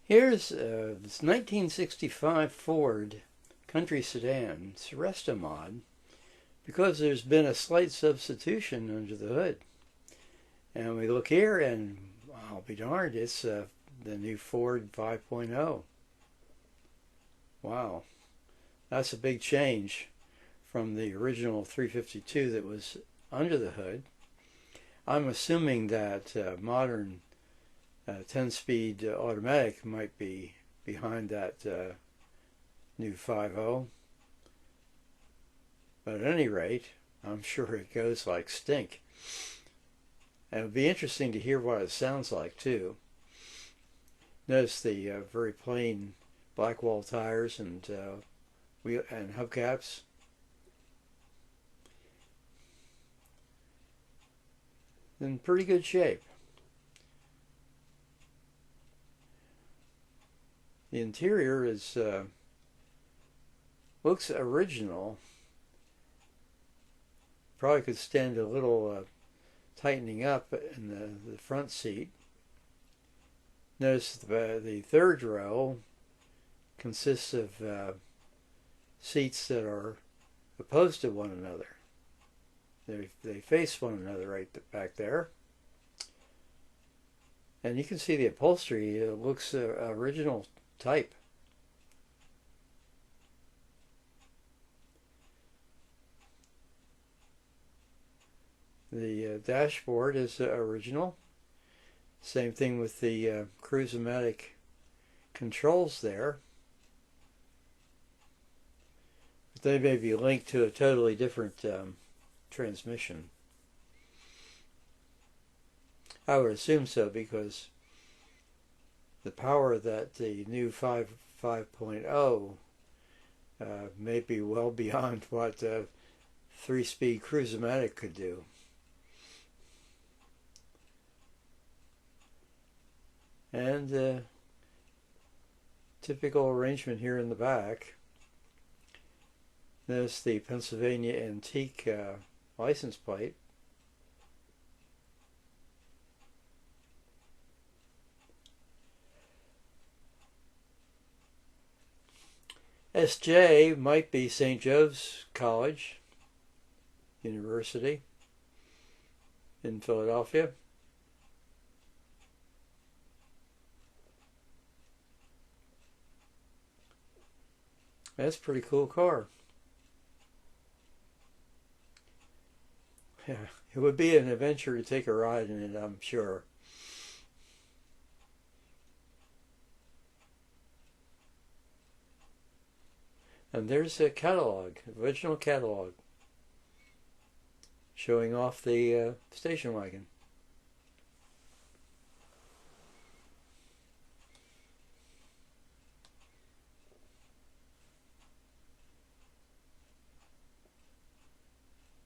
Here's this 1965 Ford country sedan. It's Restomod because there's been a slight substitution under the hood. And we look here and I'll be darned, it's the new Ford 5.0. Wow, that's a big change from the original 352 that was under the hood. I'm assuming that modern 10-speed automatic might be behind that new 5.0. But at any rate, I'm sure it goes like stink. And it'll be interesting to hear what it sounds like too. Notice the very plain black wall tires and wheel and hubcaps. In pretty good shape. The interior is looks original. Probably could stand a little tightening up in the front seat. Notice the third row consists of seats that are opposed to one another. They face one another right back there. And you can see the upholstery looks original type. The dashboard is original. Same thing with the cruise-o-matic controls there. But they may be linked to a totally different transmission. I would assume so because the power that the new 5.0 may be well beyond what 3-speed cruise-o-matic could do. And typical arrangement here in the back. Notice the Pennsylvania Antique license plate. SJ might be St. Joe's College, University in Philadelphia. That's a pretty cool car. Yeah, it would be an adventure to take a ride in it, I'm sure. And there's a catalog, original catalog, showing off the station wagon.